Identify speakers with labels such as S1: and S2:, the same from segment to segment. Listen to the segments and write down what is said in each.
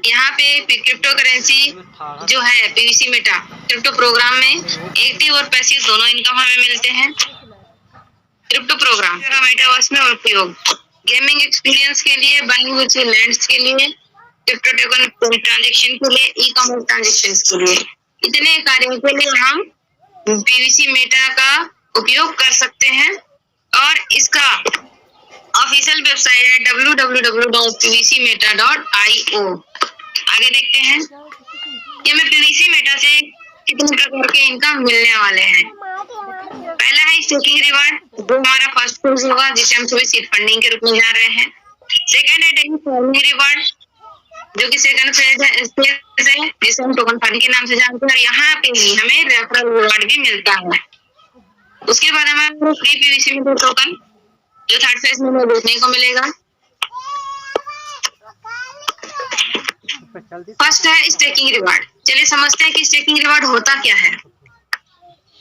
S1: यहाँ पे crypto currency जो है पीवीसी मेटा क्रिप्टो प्रोग्राम में एक्टिव और पैसिव दोनों इनकम हमें मिलते हैं। क्रिप्टो प्रोग्राम का मेटावर्स में उपयोग गेमिंग एक्सपीरियंस के लिए, बाइंग वर्चुअल लैंड्स के लिए, क्रिप्टो टोकन ट्रांजैक्शन के लिए, ई कॉमर्स ट्रांजैक्शन के लिए, इतने कार्यों के लिए हम पीवीसी मेटा का उपयोग कर सकते हैं। और इसका ऑफिशियल वेबसाइट है www.pvcmeta.io। आगे देखते हैं कि हमें पीवीसी मेटा से कितने प्रकार के इनकम मिलने वाले हैं। पहला है स्टेकिंग रिवार्ड, जो हमारा फर्स्ट फेज होगा, जिसे हम सभी सीड फंडिंग के रूप में जान रहे हैं। सेकंड है डेली फार्मिंग रिवार्ड, जो कि सेकंड फेज है, जिसे हम टोकन फार्मिंग के नाम से जानते हैं। और यहाँ पे ही हमें रेफरल रिवार्ड भी मिलता है। उसके बाद हमें फ्री पीवीसी मेटा टोकन जो थर्ड फेज में हमें देखने को मिलेगा। फर्स्ट है स्टेकिंग रिवार्ड। चलिए समझते हैं कि स्टेकिंग रिवार्ड होता क्या है।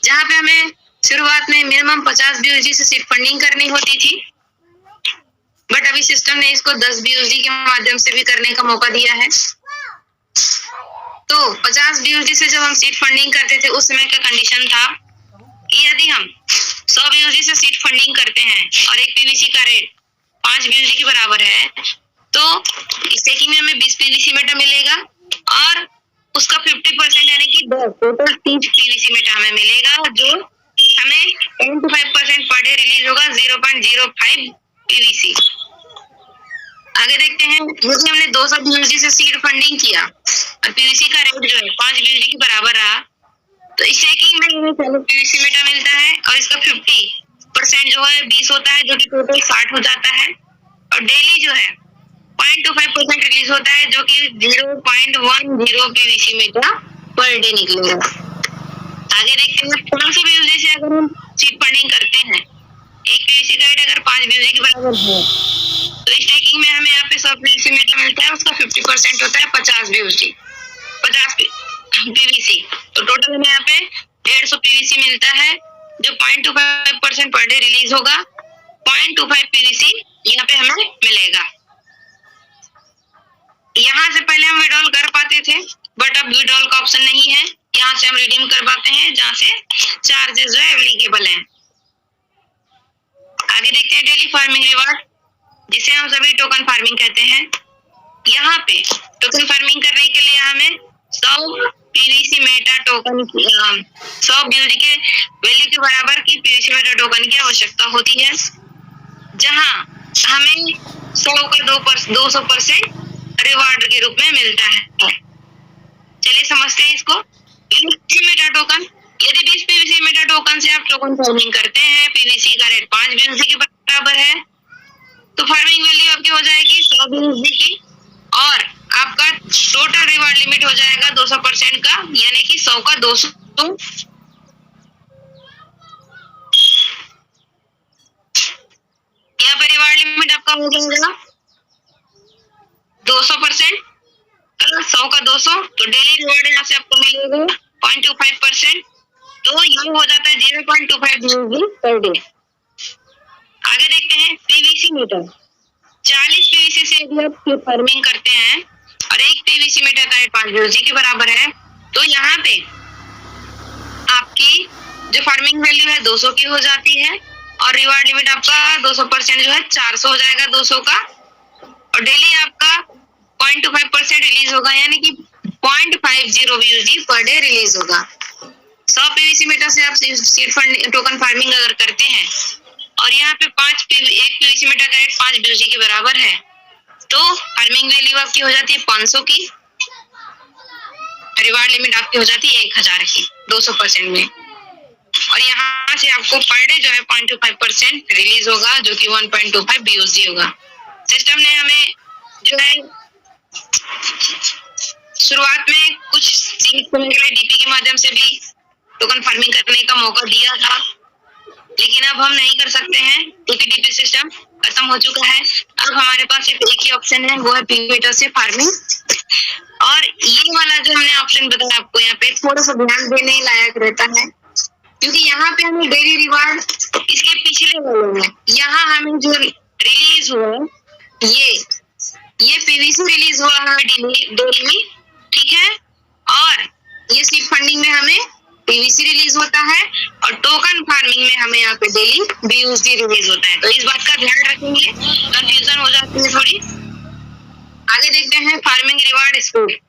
S1: जहाँ पे हमें शुरुआत में मिनिमम 50 BUSD से सीड फंडिंग करनी होती थी, बट अभी सिस्टम ने इसको 10 BUSD के माध्यम से भी करने का मौका दिया है। तो 50 BUSD से जब हम सीड फंडिंग करते थे, उस समय का कंडीशन था कि यदि हम 100 BUSD से सीड फंडिंग करते हैं और एक पीवीसी का रेट 5 BUSD के बराबर है, तो स्टेकिंग में हमें 20 पीवीसी मेटा मिलेगा और उसका 50% यानी कि टोटल 30 पीवीसी मेटा हमें मिलेगा, जो हमें 10-5% पर डे रिलीज होगा 0.05 पीवीसी। आगे देखते हैं, यदि हमने 200 BUSD से सीड फंडिंग किया और पीवीसी का रेट जो है 5 BUSD के बराबर रहा, तो स्टेकिंग में हमें 40 पीवीसी मेटा मिलता है और इसका 50% जो है 20 होता है, जो कि टोटल 60 हो जाता है। और डेली जो है 0.25% रिलीज होता है, जो कि 0.10 पीवीसी मेटा पर डे निकलेगा। आगे देखते हैं, 500 BUSD से अगर हम सीड फंडिंग करते हैं, एक पीवीसी का रेट अगर 5 BUSD के बराबर है, तो स्टेकिंग में हमें यहाँ पे 100 पीवीसी मेटा मिलता है, उसका 50% होता है 50 BUSD, 50 पीवीसी। तो टोटल हमें यहाँ पे 150 पीवीसी मिलता है, जो 0.25% पर डे रिलीज होगा। 0.25 पीवीसी यहाँ पे हमें मिलेगा। यहाँ से पहले हम विड्रॉल कर पाते थे, बट अब विड्रॉल का ऑप्शन नहीं है। यहाँ से हम रिडीम कर पाते हैं, जहाँ से चार्जेस जो है एप्लीकेबल हैं। आगे देखते हैं डेली फार्मिंग रिवार्ड, जिसे हम सभी टोकन फार्मिंग कहते हैं। यहाँ पे टोकन फार्मिंग करने के लिए हमें 100 पीवीसी मेटा टोकन 100 BUSD के वैल्यू के बराबर की पीवीसी मेटा टोकन की आवश्यकता होती है, जहां हमें 100 का 200% रिवार्ड के रूप में मिलता है। चलिए समझते हैं इसको। पीवीसी मेटा टोकन, यदि 20 पीवीसी मेटा टोकन से आप टोकन फार्मिंग करते हैं, पीवीसी का रेट 5 BUSD के बराबर है, तो फार्मिंग वैल्यू आपकी हो जाएगी 100 BUSD की और आपका टोटल रिवार्ड लिमिट हो जाएगा 200% का, यानी कि 100 का 200। यहाँ पे रिवार्ड लिमिट आपका हो जाएगा 200%, 100 का 200, तो डेली रिवार्ड यहाँ से आपको मिलेगा 0.25%, तो ये हो जाता है 0.25 BUSD पर डे। आगे देखते हैं पीवीसी मेटा। 40 पीवीसी से यदि आप फार्मिंग करते हैं और एक पीवीसी मेटा का 5 BUSD के बराबर है, तो यहाँ पे आपकी जो फार्मिंग वैल्यू है 200 की हो जाती है और रिवार्ड लिमिट आपका 200% जो है 400 हो जाएगा 200 का, और डेली आपका 0.25% रिलीज होगा, यानी कि 0.50 BUSD पर डे रिलीज होगा। 100 पीवीसी मेटा से आप सीड फंड टोकन फार्मिंग अगर करते हैं और यहाँ पे एक पीवीसी मेटा का रेट 5 BUSD के बराबर है, तो फार्मिंग वैल्यू आपकी हो जाती है 500 की, रिवार्ड लिमिट आपकी हो जाती है 1000 की 200% में, और यहाँ से आपको पर डे जो है 0.25% रिलीज होगा, जो कि 1.25 BUSD होगा। सिस्टम ने हमें जो है शुरुआत में कुछ सीमित समय के लिए डीपी के माध्यम से भी टोकन फार्मिंग करने का मौका दिया था, लेकिन अब हम नहीं कर सकते हैं क्योंकि डीपी सिस्टम खत्म हो चुका है। अब हमारे पास सिर्फ एक ही ऑप्शन है, वो है पीवी मेटा से फार्मिंग। और ये वाला जो हमने ऑप्शन बताया आपको, यहाँ पे थोड़ा सा ध्यान देने लायक रहता है, क्योंकि यहाँ पे हमें डेली रिवार्ड इसके पिछले वाले में, यहाँ हमें जो रिलीज हुआ ये ये पीवीसी रिलीज हुआ है डेली, ठीक है, और ये सीड फंडिंग में हमें पीवीसी रिलीज होता है और टोकन फार्मिंग में हमें यहाँ पे डेली बीयूएसडी रिलीज होता है। तो इस बात का ध्यान रखेंगे, कंफ्यूजन हो जाती है थोड़ी। आगे देखते हैं फार्मिंग रिवार्ड स्पीड।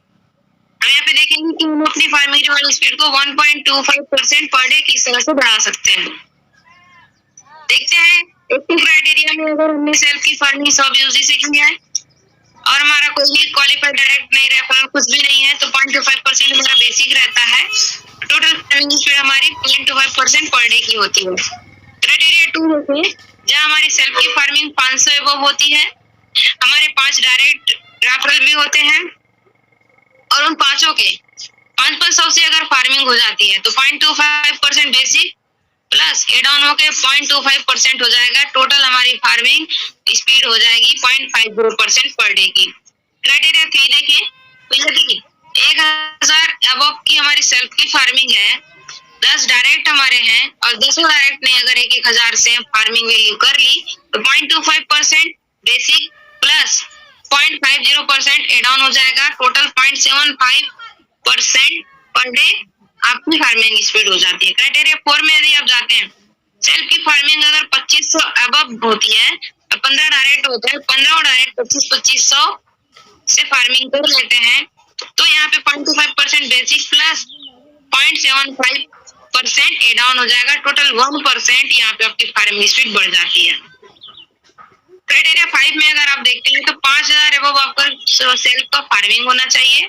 S1: हम यहाँ पे देखेंगे कि हम अपनी फार्मिंग रिवार्ड स्पीड को 1.25% पर डे किस तरह से बढ़ा सकते हैं। देखते हैं एक्टिव क्राइटेरिया में अगर हमने सेल्फ की फार्मिंग 100 बीयूएसडी से की है और हमारा कोई भी क्वालिफाइड डायरेक्ट नहीं, रेफरल कुछ भी नहीं है, तो 0.25% हमारा बेसिक रहता है। टोटल फार्मिंग स्पीड हमारी 0.25% पर डे की होती है। क्राइटेरिया 2 देखिए, जहाँ हमारी सेल्फ की फार्मिंग 500 एबव होती है, हमारे 5 डायरेक्ट रेफरल भी होते हैं और उन पांचों के 500 से अगर फार्मिंग हो जाती है तो 0.25% बेसिक प्लस एड ऑन होके 0.25% हो जाएगा। टोटल हमारी फार्मिंग स्पीड हो जाएगी 0.50% पर डे की। क्राइटेरिया 3 देखिए, यदि 1000 अबव की हमारी सेल्फ की फार्मिंग है, 10 डायरेक्ट हमारे हैं और 10 डायरेक्ट ने अगर 1000 से फार्मिंग वैल्यू कर ली तो 0.25% बेसिक प्लस 0.50% एड ऑन हो जाएगा। टोटल 0.75% पर डे आपकी फार्मिंग स्पीड हो जाती है। क्राइटेरिया 4 में यदि आप जाते हैं, सेल्फ की फार्मिंग अगर 2500 अबव होती है, 15 डायरेक्ट होता है, 15 डायरेक्ट 2500 से फार्मिंग कर लेते हैं, तो यहाँ पे 0.25% बेसिक प्लस 0.75% एड ऑन हो जाएगा। टोटल 1% यहाँ पे आपकी फार्मिंग स्पीड बढ़ जाती है। क्राइटेरिया 5 में अगर आप देखते हैं तो 5000 एबव आपका सेल्फ का फार्मिंग होना चाहिए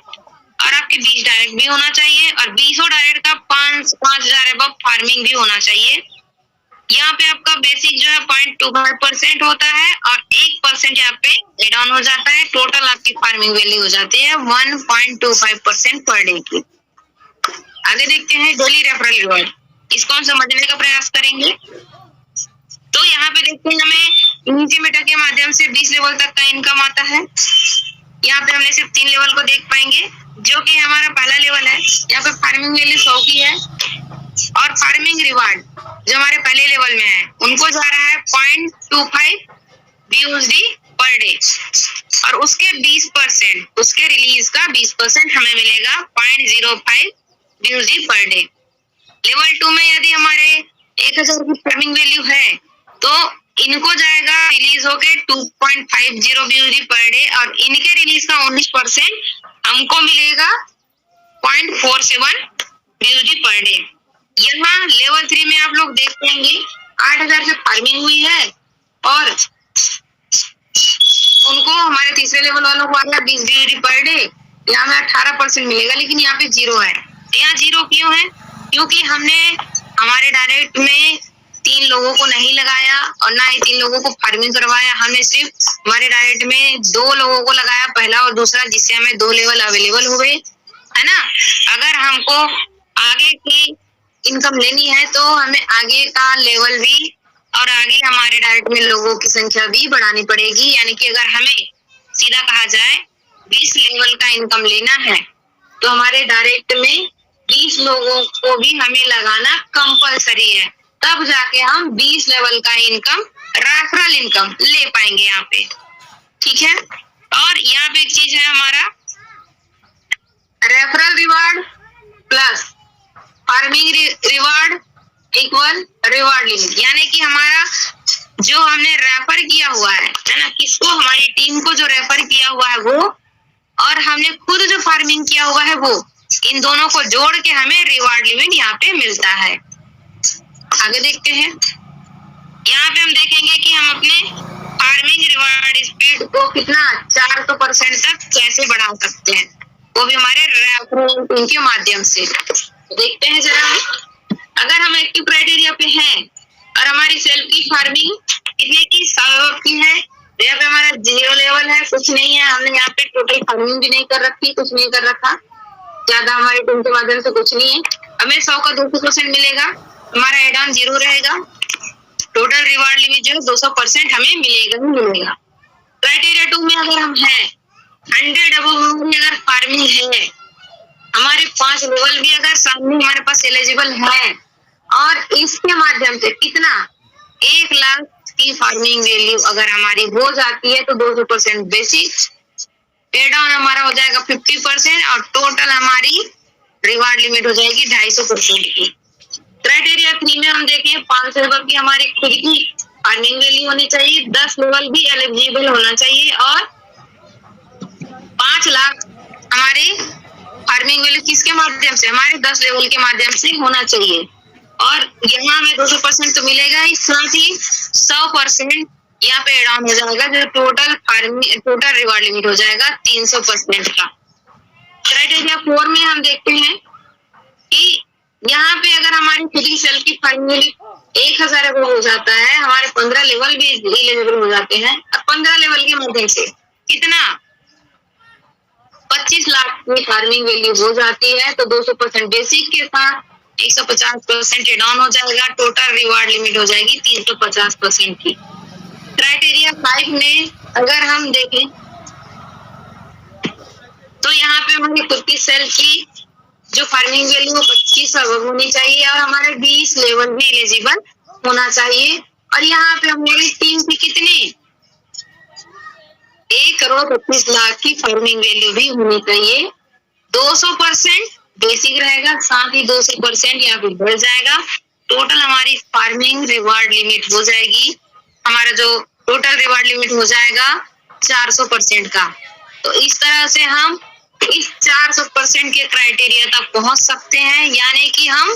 S1: और आपके 20 डायरेक्ट भी होना चाहिए और 20 डायरेक्ट का 5000 एबव फार्मिंग भी होना चाहिए। यहाँ पे आपका बेसिक जो है 0.25% होता है और 1% यहाँ पे एड ऑन हो जाता है। टोटल आपकी फार्मिंग वैल्यू हो जाती है 1.25% पर डे की। आगे देखते हैं डेली रेफरल रिवॉर्ड, इसको हम समझने का प्रयास करेंगे। तो यहाँ पे देखते हैं हमें नीचे मेटा के माध्यम से 20 लेवल तक का इनकम आता है। यहाँ पे हमने सिर्फ 3 लेवल को देख पाएंगे, जो कि हमारा पहला लेवल है। यहाँ पे फार्मिंग वैल्यू 100 की है और फार्मिंग रिवार्ड जो हमारे पहले लेवल में है उनको जा रहा है 0.25 बीयूएसडी पर डे और उसके 20%, उसके रिलीज का 20% हमें मिलेगा 0.05 बीयूएसडी पर डे। लेवल 2 में यदि हमारे 1000 की फार्मिंग वैल्यू है तो इनको जाएगा रिलीज होके 2.50 बीयूएसडी पर डे और इनके रिलीज का 19% हमको मिलेगा 0.47 बीयूएसडी पर डे। यहाँ लेवल 3 में आप लोग देख पाएंगे 8000 से फार्मिंग हुई है और उनको हमारे तीसरे लेवल वालों को आ गया 20 बीयूएसडी पर डे। यहाँ में 18% मिलेगा, लेकिन यहाँ पे 0 है। यहाँ 0 क्यों है? क्योंकि हमने हमारे डायरेक्ट में 3 लोगों को नहीं लगाया और ना ही 3 लोगों को फार्मिंग करवाया। हमने सिर्फ हमारे डायरेक्ट में 2 लोगों को लगाया, पहला और दूसरा, जिससे हमें 2 लेवल अवेलेबल हो गए, है ना। अगर हमको आगे की इनकम लेनी है तो हमें आगे का लेवल भी और आगे हमारे डायरेक्ट में लोगों की संख्या भी बढ़ानी पड़ेगी। यानी कि अगर हमें सीधा कहा जाए 20 लेवल का इनकम लेना है तो हमारे डायरेक्ट में 20 लोगों को भी हमें लगाना कंपलसरी है, तब जाके हम 20 लेवल का इनकम, रेफरल इनकम ले पाएंगे यहाँ पे, ठीक है। और यहाँ पे एक चीज है हमारा referral reward plus farming reward equal reward limit. यानी कि हमारा जो हमने रेफर किया हुआ है ना, किसको, हमारी टीम को जो रेफर किया हुआ है वो, और हमने खुद जो फार्मिंग किया हुआ है वो, इन दोनों को जोड़ के हमें रिवार्ड लिमिट यहाँ पे मिलता है। आगे देखते हैं, यहाँ पे हम देखेंगे कि हम अपने फार्मिंग रिवार्ड स्पीड को कितना 400% तक कैसे बढ़ा सकते हैं, वो भी हमारे रेफरल के माध्यम से। देखते हैं जरा, अगर हम एक्टिव क्राइटेरिया पे हैं और हमारी सेल्फ की फार्मिंग कितने की 100 की है, यहाँ पे हमारा 0 लेवल है, कुछ नहीं है, हमने यहाँ पे टोटल फार्मिंग भी नहीं कर रखी, कुछ नहीं कर रखा ज्यादा, हमारी टीम के माध्यम से कुछ नहीं है। हमें 100 का 200% मिलेगा, हमारा एड ऑन 0 रहेगा। टोटल रिवार्ड लिमिट जो है 200% हमें मिलेगा ही मिलेगा। क्राइटेरिया 2 में अगर हम हैं 100 अबव अगर फार्मिंग है, हमारे 5 लेवल भी अगर सामने हमारे पास एलिजिबल है और इसके माध्यम से कितना 1 लाख की फार्मिंग वैल्यू अगर हमारी हो जाती है तो 200% बेसिक पे डाउन हमारा हो जाएगा 50% और टोटल हमारी रिवार्ड लिमिट हो जाएगी 250% की। क्राइटेरिया 3 में हम देखें 500 लेवल की हमारी खुद की अर्निंग वैल्यू होनी चाहिए, 10 लेवल भी एलिजिबल होना चाहिए और 5 लाख हमारे फार्मिंग वैल्यू किसके माध्यम से, हमारे 10 लेवल के माध्यम से होना चाहिए। और यहाँ हमें 200% तो मिलेगा ही, साथ ही 100% यहाँ पे एड ऑन हो जाएगा, जो टोटल रिवार्ड लिमिट हो जाएगा 300% का। क्राइटेरिया 4 में हम देखते हैं कि यहाँ पे अगर हमारी खुद की सेल की फार्मिंग वैल्यू 1000 हो जाता है, हमारे 15 लेवल भी एलिजिबल हो जाते हैं और 15 लेवल के माध्यम से कितना 25 लाख की फार्मिंग वैल्यू हो जाती है, तो 200% बेसिक के साथ 150% एड ऑन हो जाएगा, टोटल रिवार्ड लिमिट हो जाएगी 350% की। क्राइटेरिया 5 में अगर हम देखें तो यहाँ पे हमारी खुद की सेल की जो फार्मिंग वैल्यू 25 होनी चाहिए और हमारे 20 लेवल भी एलिजिबल होना चाहिए। और यहाँ पे हमारी टीम की कितनी 1,25,00,000 की फार्मिंग वैल्यू भी होनी चाहिए। 200% बेसिक रहेगा, साथ ही 200% यहाँ पे बढ़ जाएगा, टोटल हमारी फार्मिंग रिवार्ड लिमिट हो जाएगी, हमारा जो टोटल रिवार्ड लिमिट हो जाएगा 400% का। तो इस तरह से हम इस 400% के क्राइटेरिया तक पहुंच सकते हैं, यानी कि हम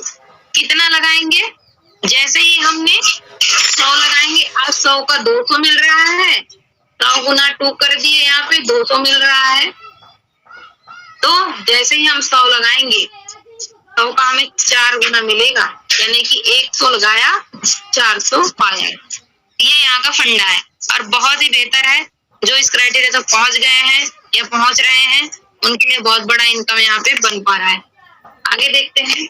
S1: कितना लगाएंगे, जैसे ही हमने 100 लगाएंगे, आज 100 का 200 मिल रहा है, 100 गुना 2 कर दिए, यहाँ पे 200 मिल रहा है। तो जैसे ही हम 100 लगाएंगे 100 का हमें 4 गुना मिलेगा, यानी कि 100 लगाया 400 पाया। ये यहाँ का फंडा है और बहुत ही बेहतर है, जो इस क्राइटेरिया तक पहुंच गए हैं या पहुंच रहे हैं उनके लिए बहुत बड़ा इनकम यहाँ पे बन पा रहा है। आगे देखते हैं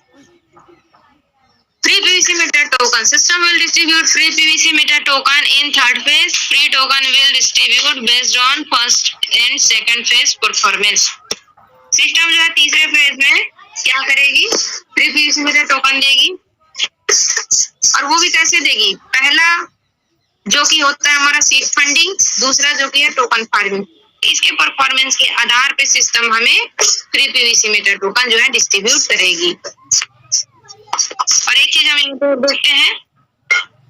S1: free PVC Meta token system will distribute free PVC Meta token in third phase, free token will distribute based on first and second phase performance. System जो है तीसरे फेज में क्या करेगी, फ्री पीवीसी मेटा टोकन देगी और वो भी कैसे देगी, पहला जो कि होता है हमारा सीड फंडिंग, दूसरा जो कि है टोकन फार्मिंग। इसके परफॉर्मेंस के आधार पे सिस्टम हमें फ्री पीवीसी मीटर टोकन जो है डिस्ट्रीब्यूट करेगी। और एक चीज हम इनको देखते हैं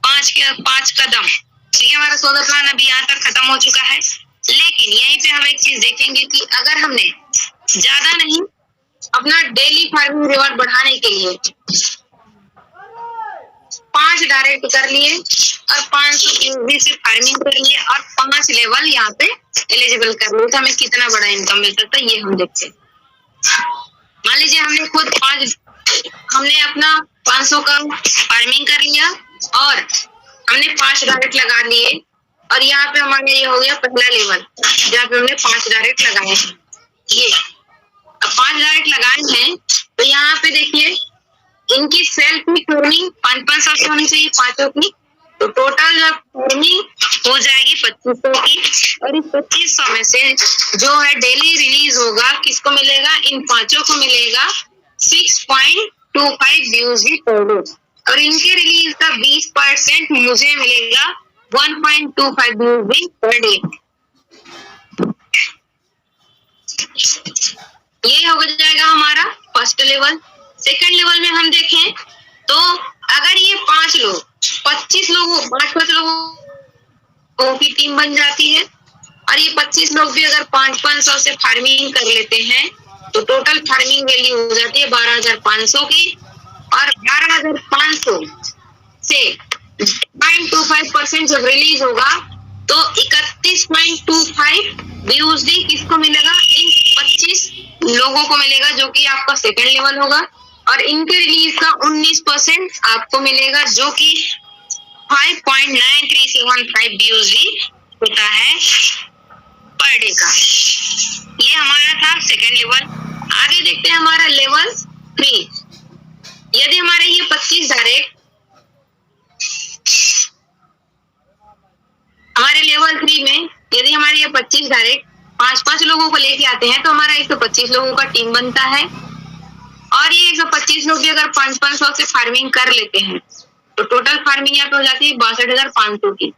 S1: 5 कदम, ठीक है, हमारा सौदा प्लान अभी यहाँ तक खत्म हो चुका है, लेकिन यहीं पे हम एक चीज देखेंगे कि अगर हमने ज्यादा नहीं अपना डेली फार्मिंग रिवार्ड बढ़ाने के लिए 5 डायरेक्ट कर लिए और 500 ईजी से फार्मिंग कर लिए और 5 लेवल यहाँ पे एलिजिबल कर लिए, तो हमें कितना बड़ा इनकम मिल सकता है ये हम देखते हैं। मान लीजिए हमने अपना 500 का फार्मिंग कर लिया और हमने 5 डायरेक्ट लगा लिए और यहाँ पे हमारे ये हो गया पहला लेवल जहाँ पे हमने 5 डायरेक्ट लगाए हैं। ये अब 5 डायरेक्ट लगाए हैं तो यहाँ पे देखिए इनकी सेल्फ की फार्मिंग 500 से होनी चाहिए, 5 की, तो टोटल जो फार्मिंग हो जाएगी 2500 की। और इस 2500 में से जो है डेली रिलीज होगा किसको मिलेगा, इन 5 को मिलेगा 6.25 BUSD पर डे और इनके रिलीज का 20% मुझे मिलेगा 1.25 BUSD पर डे। ये हो जाएगा हमारा फर्स्ट लेवल। सेकंड लेवल में हम देखें तो अगर ये 5 लोग 25 लोगों की टीम बन जाती है और ये 25 लोग भी अगर 500 से फार्मिंग कर लेते हैं तो टोटल फार्मिंग वैल्यू हो जाती है 12,500 की और 12,500 से 0.25% जब रिलीज होगा तो 31.25 BUSD किसको मिलेगा, इन 25 लोगों को मिलेगा जो कि आपका सेकंड लेवल होगा और इनके रिलीज का 19% आपको मिलेगा जो कि 5.9375 BUSD होता है पर डे का। ये हमारा था सेकंड लेवल। आगे देखते हैं हमारा लेवल 3। यदि हमारे ये 25 डायरेक्ट हमारे लेवल 3 में यदि हमारे ये 25 डायरेक्ट 5-5 लोगों को लेके आते हैं तो हमारा 125 लोगों का टीम बनता है और ये 125 लोग भी अगर 500 से फार्मिंग कर लेते हैं तो टोटल फार्मिंग यहाँ पे हो जाती है 62,500 की,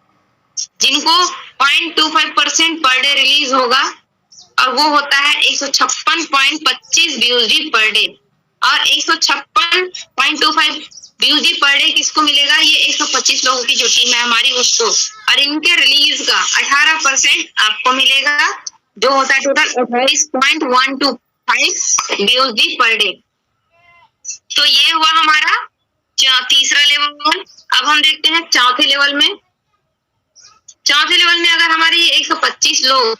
S1: जिनको 0.25% पर डे रिलीज होगा और वो होता है 156.25 BUSD पर डे। और 156.25 BUSD पर डे किसको मिलेगा? ये 125 लोगों की जो टीम है हमारी उसको। और इनके रिलीज का 18% आपको मिलेगा, जो होता है टोटल 28.125 BUSD पर डे। तो ये हुआ हमारा तीसरा लेवल। अब हम देखते हैं चौथे लेवल में। चौथे लेवल में अगर हमारे 125 लोग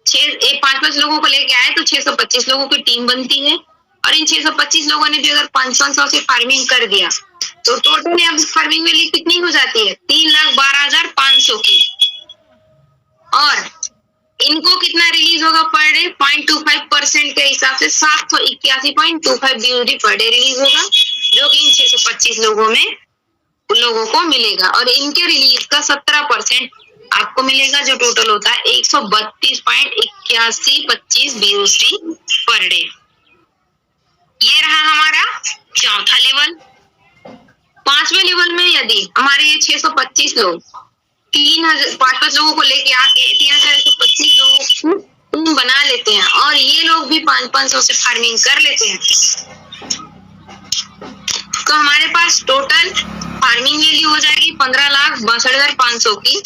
S1: 5-5 लोगों को लेके आए तो 625 लोगों की टीम बनती है। और इन 625 लोगों ने भी अगर 500 से फार्मिंग कर दिया तो टोटल यहाँ फार्मिंग वैल्यू कितनी हो जाती है? 3,12,500 की। और इनको कितना रिलीज होगा पर डे? 0.25% के हिसाब से 781.25 BUSD पर डे रिलीज होगा, जो कि इन 625 लोगों में लोगों को मिलेगा। और इनके रिलीज का 17% आपको मिलेगा, जो टोटल होता है 132.8125 BUSD पर डे। ये रहा हमारा चौथा लेवल। पांचवें लेवल में यदि हमारे ये 625 लोग 5-5 लोगों को लेके आके 3,125 लोगों को टीम बना लेते हैं और ये लोग भी 500 से फार्मिंग कर लेते हैं, तो हमारे पास टोटल फार्मिंग वैल्यू हो जाएगी 15,62,500 की,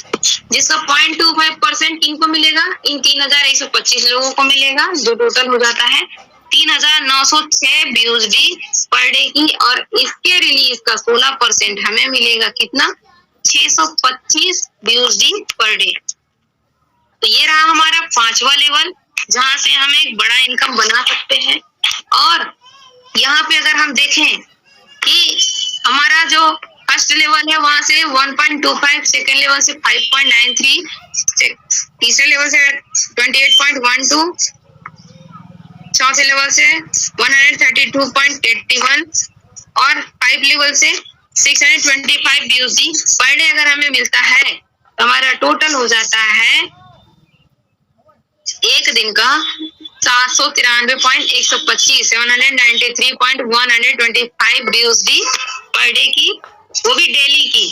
S1: जिसका 0.25% किनको मिलेगा? इन 3,125 लोगों को मिलेगा, जो टोटल हो जाता है 3,906 BUSD पर डे की। और इसके रिलीज का 16% हमें मिलेगा, कितना? 625 BUSD पर डे। तो ये रहा हमारा पांचवा लेवल, जहां से हम एक बड़ा इनकम बना सकते हैं। और यहाँ पे अगर हम देखें कि हमारा जो फर्स्ट लेवल है वहां से 1.25, सेकेंड लेवल से 5.93, तीसरे लेवल से 28.12, चौथे लेवल से 132.81 और 5 लेवल से 625 BUSD पर डे अगर हमें मिलता है तो हमारा टोटल हो जाता है एक दिन का 793.125 793.125 BUSD पर डे की, वो भी डेली की।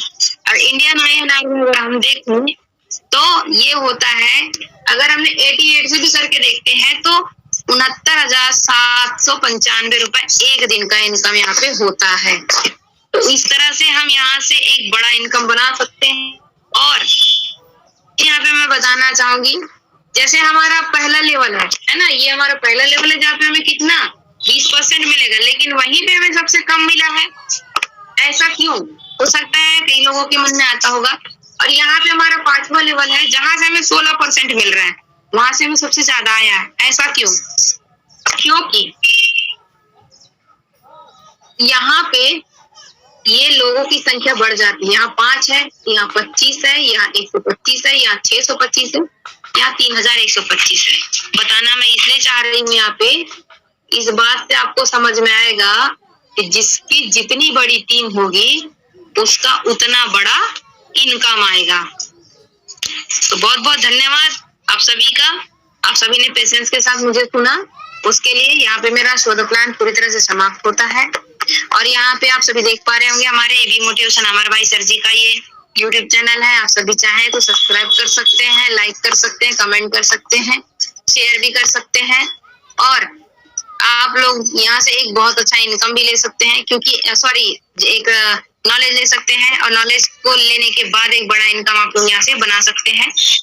S1: और इंडियन INR में अगर हम देखें तो ये होता है, अगर हमने 88 से भी करके देखते हैं तो 69,795 रुपए एक दिन का इनकम यहाँ पे होता है। तो इस तरह से हम यहाँ से एक बड़ा इनकम बना सकते हैं। और यहाँ पे मैं बताना चाहूंगी, जैसे हमारा पहला लेवल है ना, ये हमारा पहला लेवल है जहाँ पे हमें कितना 20% मिलेगा, लेकिन वहीं पे हमें सबसे कम मिला है। ऐसा क्यों? हो सकता है कई लोगों के मन में आता होगा। और यहाँ पे हमारा पांचवा लेवल है जहां से हमें 16% मिल रहा है, वहां से हमें सबसे ज्यादा आया है। ऐसा क्यों? क्योंकि यहाँ पे ये लोगों की संख्या बढ़ जाती है। यहाँ 5 है, यहाँ 25 है, यहाँ 125 है, यहाँ 625 है, यहाँ 3,125 है। बताना मैं इसलिए चाह रही हूँ यहाँ पे, इस बात से आपको समझ में आएगा कि जिसकी जितनी बड़ी टीम होगी उसका उतना बड़ा इनकम आएगा। तो बहुत बहुत धन्यवाद आप सभी का। आप सभी ने पेशेंस के साथ मुझे सुना, उसके लिए यहाँ पे मेरा शो द प्लान पूरी तरह से समाप्त होता है। और यहाँ पे आप सभी देख पा रहे होंगे हमारे एबी मोटिवेशन अमर भाई सर जी का ये YouTube चैनल है। आप सभी चाहें तो सब्सक्राइब कर सकते हैं, लाइक कर सकते हैं, कमेंट कर सकते हैं, शेयर भी कर सकते हैं। और आप लोग यहाँ से एक बहुत अच्छा इनकम भी ले सकते हैं, क्योंकि एक नॉलेज ले सकते हैं, और नॉलेज को लेने के बाद एक बड़ा इनकम आप लोग यहाँ से बना सकते हैं।